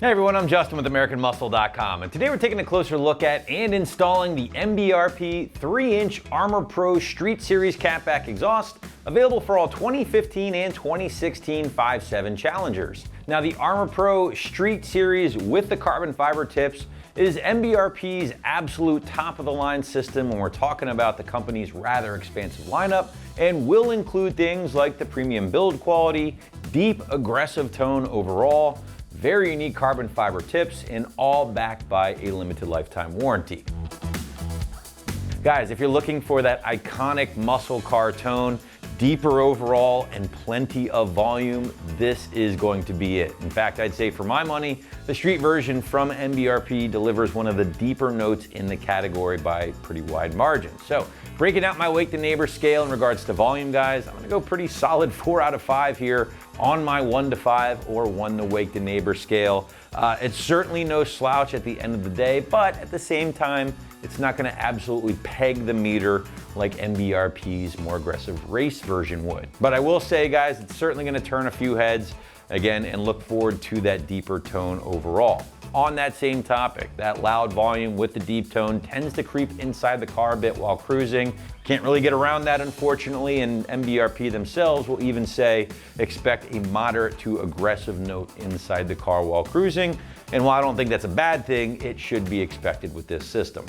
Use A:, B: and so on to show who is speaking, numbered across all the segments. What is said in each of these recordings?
A: Hey everyone, I'm Justin with AmericanMuscle.com, and today we're taking a closer look at and installing the MBRP 3-inch Armor Pro Street Series Cat-Back exhaust, available for all 2015 and 2016 5.7 Challengers. Now, the Armor Pro Street Series with the carbon fiber tips is MBRP's absolute top-of-the-line system when we're talking about the company's rather expansive lineup, and will include things like the premium build quality, deep aggressive tone overall, very unique carbon fiber tips, and all backed by a limited lifetime warranty. Guys, if you're looking for that iconic muscle car tone, deeper overall, and plenty of volume, this is going to be it. In fact, I'd say for my money, the street version from MBRP delivers one of the deeper notes in the category by pretty wide margins. So, breaking out my wake to neighbor scale in regards to volume, guys, I'm gonna go pretty solid 4 out of 5 here on my 1 to 5 or 1 to wake to neighbor scale. It's certainly no slouch at the end of the day, but at the same time, it's not gonna absolutely peg the meter like MBRP's more aggressive race version would. But I will say, guys, it's certainly gonna turn a few heads again and look forward to that deeper tone overall. On that same topic, that loud volume with the deep tone tends to creep inside the car a bit while cruising. Can't really get around that, unfortunately, and MBRP themselves will even say expect a moderate to aggressive note inside the car while cruising. And while I don't think that's a bad thing, it should be expected with this system.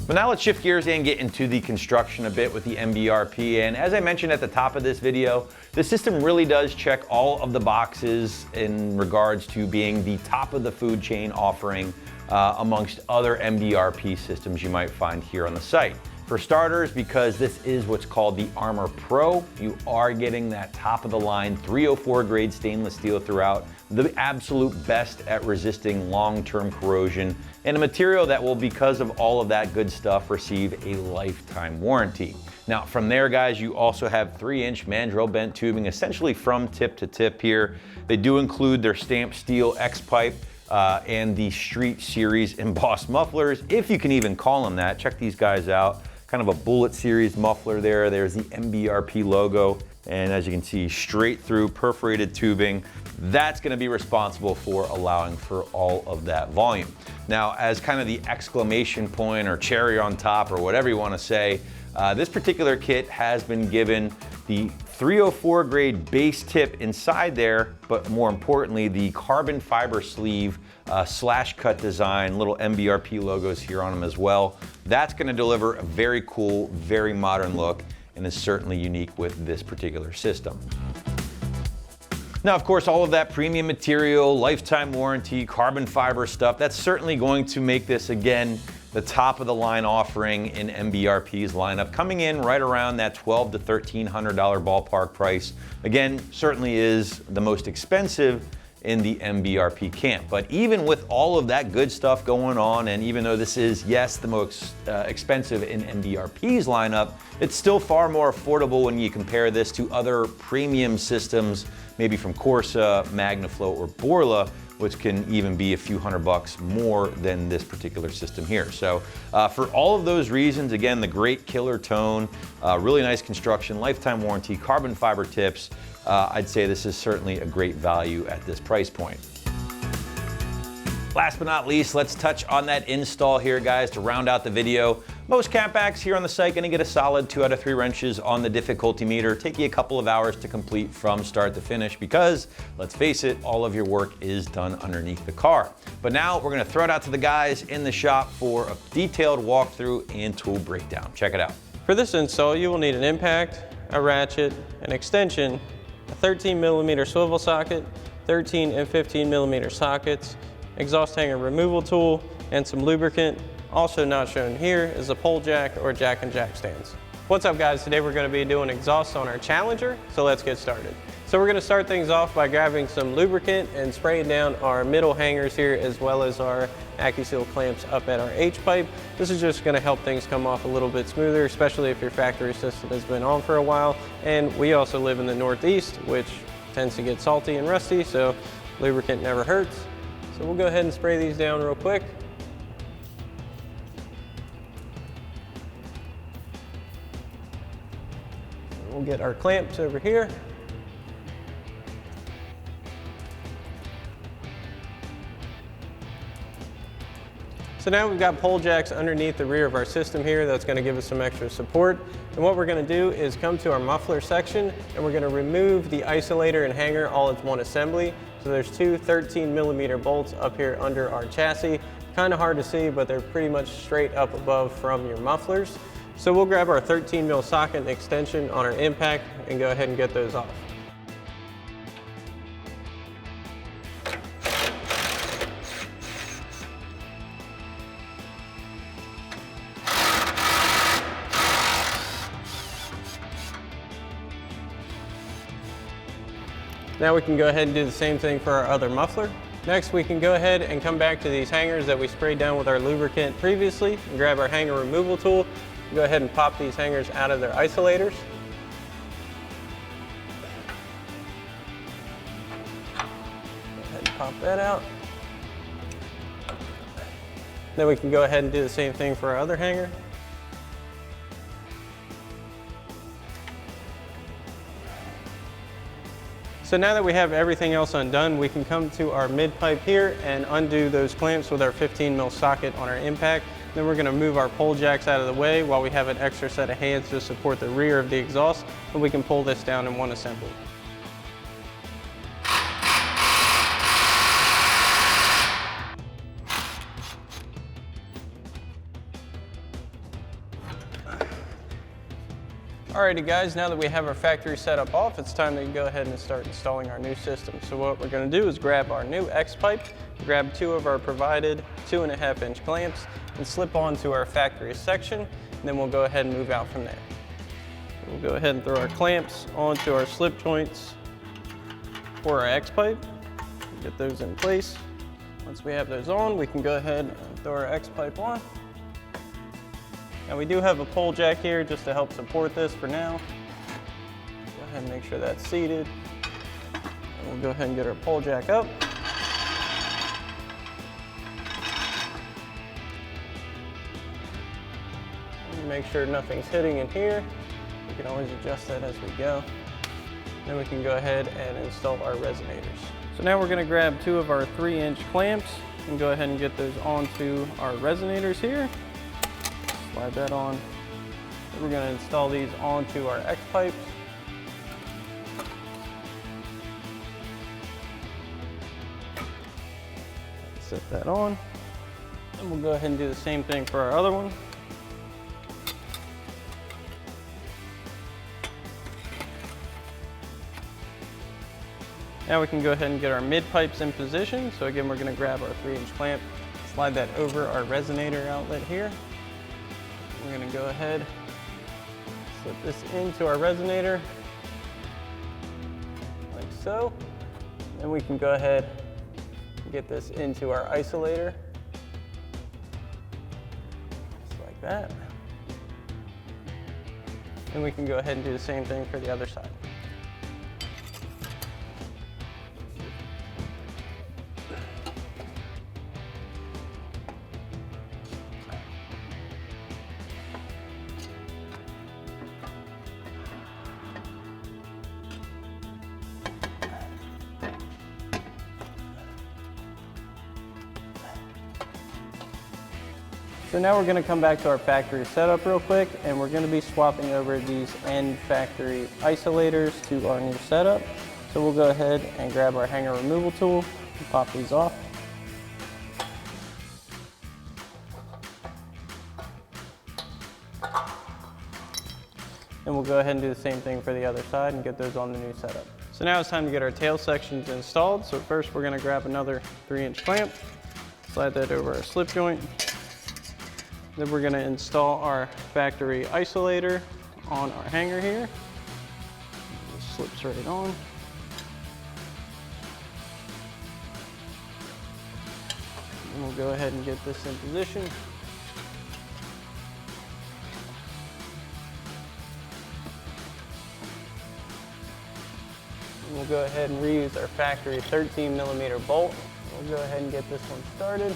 A: But now let's shift gears and get into the construction a bit with the MBRP. And as I mentioned at the top of this video, the system really does check all of the boxes in regards to being the top of the food chain offering amongst other MBRP systems you might find here on the site. For starters, because this is what's called the Armor Pro, you are getting that top of the line 304 grade stainless steel throughout, the absolute best at resisting long-term corrosion, and a material that will, because of all of that good stuff, receive a lifetime warranty. Now, from there, guys, you also have 3-inch mandrel-bent tubing, essentially from tip to tip here. They do include their stamped steel X-pipe and the Street Series embossed mufflers, if you can even call them that. Check these guys out. Kind of a bullet series muffler there. There's the MBRP logo. And as you can see, straight through perforated tubing. That's gonna be responsible for allowing for all of that volume. Now, as kind of the exclamation point or cherry on top or whatever you wanna say, this particular kit has been given the 304 grade base tip inside there, but more importantly, the carbon fiber sleeve slash cut design, little MBRP logos here on them as well. That's gonna deliver a very cool, very modern look, and is certainly unique with this particular system. Now, of course, all of that premium material, lifetime warranty, carbon fiber stuff, that's certainly going to make this, again, the top of the line offering in MBRP's lineup, coming in right around that $1,200 to $1,300 ballpark price. Again, certainly is the most expensive in the MBRP camp. But even with all of that good stuff going on, and even though this is, yes, the most expensive in MBRP's lineup, it's still far more affordable when you compare this to other premium systems, maybe from Corsa, MagnaFlow, or Borla, which can even be a few $100 more than this particular system here. So for all of those reasons, again, the great killer tone, really nice construction, lifetime warranty, carbon fiber tips, I'd say this is certainly a great value at this price point. Last but not least, let's touch on that install here, guys, to round out the video. Most cat-backs here on the site gonna get a solid 2 out of 3 wrenches on the difficulty meter. Take you a couple of hours to complete from start to finish because, let's face it, all of your work is done underneath the car. But now we're gonna throw it out to the guys in the shop for a detailed walkthrough and tool breakdown. Check it out.
B: For this install, you will need an impact, a ratchet, an extension, a 13mm swivel socket, 13 and 15mm sockets, exhaust hanger removal tool, and some lubricant. Also not shown here is a pole jack or jack and jack stands. What's up guys, today we're going to be doing exhaust on our Challenger, so let's get started. So we're going to start things off by grabbing some lubricant and spraying down our middle hangers here as well as our AccuSeal clamps up at our H-pipe. This is just going to help things come off a little bit smoother, especially if your factory system has been on for a while. And we also live in the Northeast, which tends to get salty and rusty, so lubricant never hurts. So we'll go ahead and spray these down real quick. We'll get our clamps over here. So now we've got pole jacks underneath the rear of our system here. That's going to give us some extra support. And what we're going to do is come to our muffler section and we're going to remove the isolator and hanger all as one assembly. So there's two 13mm bolts up here under our chassis. Kind of hard to see, but they're pretty much straight up above from your mufflers. So we'll grab our 13mm socket and extension on our impact and go ahead and get those off. Now we can go ahead and do the same thing for our other muffler. Next, we can go ahead and come back to these hangers that we sprayed down with our lubricant previously and grab our hanger removal tool. Go ahead and pop these hangers out of their isolators. Go ahead and pop that out. Then we can go ahead and do the same thing for our other hanger. So now that we have everything else undone, we can come to our mid pipe here and undo those clamps with our 15mm socket on our impact. Then we're going to move our pole jacks out of the way while we have an extra set of hands to support the rear of the exhaust, and we can pull this down in one assembly. Alrighty guys, now that we have our factory setup off, it's time to go ahead and start installing our new system. So what we're going to do is grab our new X-pipe, grab two of our provided 2.5-inch clamps, and slip onto our factory section, and then we'll go ahead and move out from there. We'll go ahead and throw our clamps onto our slip joints for our X-pipe, get those in place. Once we have those on, we can go ahead and throw our X-pipe on. Now we do have a pole jack here just to help support this for now. Go ahead and make sure that's seated. And we'll go ahead and get our pole jack up. And make sure nothing's hitting in here. We can always adjust that as we go. Then we can go ahead and install our resonators. So now we're going to grab two of our 3-inch clamps and go ahead and get those onto our resonators here. Slide that on. We're going to install these onto our X-pipes. Set that on. And we'll go ahead and do the same thing for our other one. Now we can go ahead and get our mid pipes in position. So again, we're going to grab our 3-inch clamp, slide that over our resonator outlet here. We're going to go ahead, slip this into our resonator, like so. Then we can go ahead and get this into our isolator, just like that. And we can go ahead and do the same thing for the other side. So now we're going to come back to our factory setup real quick, and we're going to be swapping over these end factory isolators to our new setup. So we'll go ahead and grab our hanger removal tool and pop these off. And we'll go ahead and do the same thing for the other side and get those on the new setup. So now it's time to get our tail sections installed. So first we're going to grab another 3-inch clamp, slide that over our slip joint. Then we're going to install our factory isolator on our hanger here. It slips right on. And we'll go ahead and get this in position. And we'll go ahead and reuse our factory 13mm bolt. We'll go ahead and get this one started.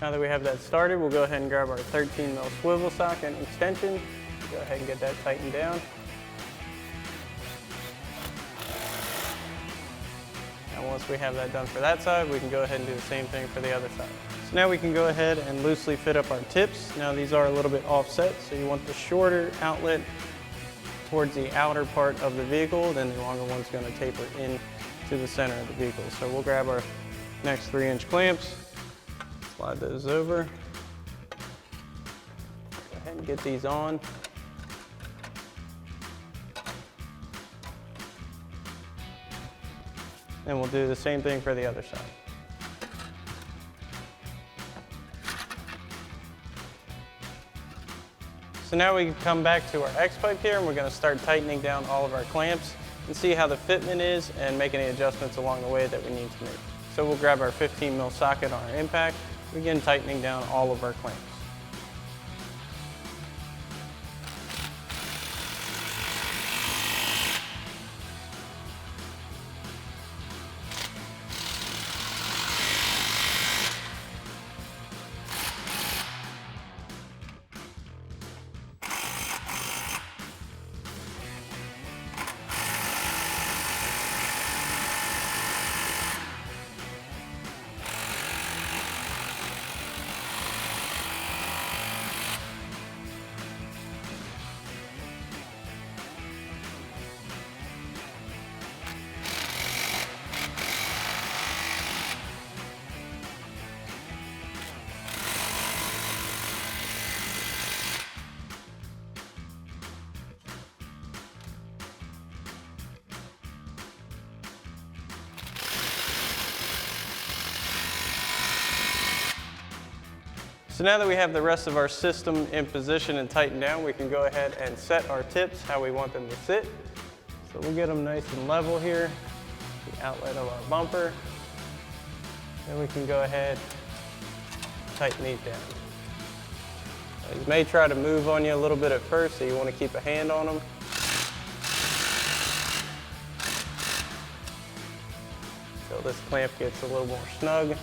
B: Now that we have that started, we'll go ahead and grab our 13mm swivel socket and extension. Go ahead and get that tightened down. And once we have that done for that side, we can go ahead and do the same thing for the other side. So now we can go ahead and loosely fit up our tips. Now these are a little bit offset, so you want the shorter outlet towards the outer part of the vehicle, then the longer one's going to taper in to the center of the vehicle. So we'll grab our next 3-inch clamps, slide those over, go ahead and get these on. And we'll do the same thing for the other side. So now we can come back to our X-pipe here, and we're going to start tightening down all of our clamps and see how the fitment is and make any adjustments along the way that we need to make. So we'll grab our 15mm socket on our impact, begin tightening down all of our clamps. So now that we have the rest of our system in position and tightened down, we can go ahead and set our tips how we want them to sit. So we'll get them nice and level here, the outlet of our bumper. Then we can go ahead and tighten these down. These may try to move on you a little bit at first, so you want to keep a hand on them. So this clamp gets a little more snug.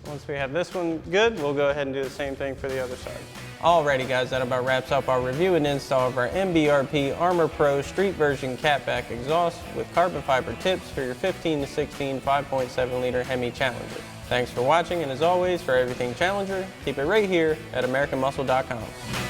B: Once we have this one good, we'll go ahead and do the same thing for the other side. Alrighty guys, that about wraps up our review and install of our MBRP Armor Pro Street Version Cat-Back exhaust with carbon fiber tips for your 15 to 16 5.7 liter HEMI Challenger. Thanks for watching, and as always, for everything Challenger, keep it right here at AmericanMuscle.com.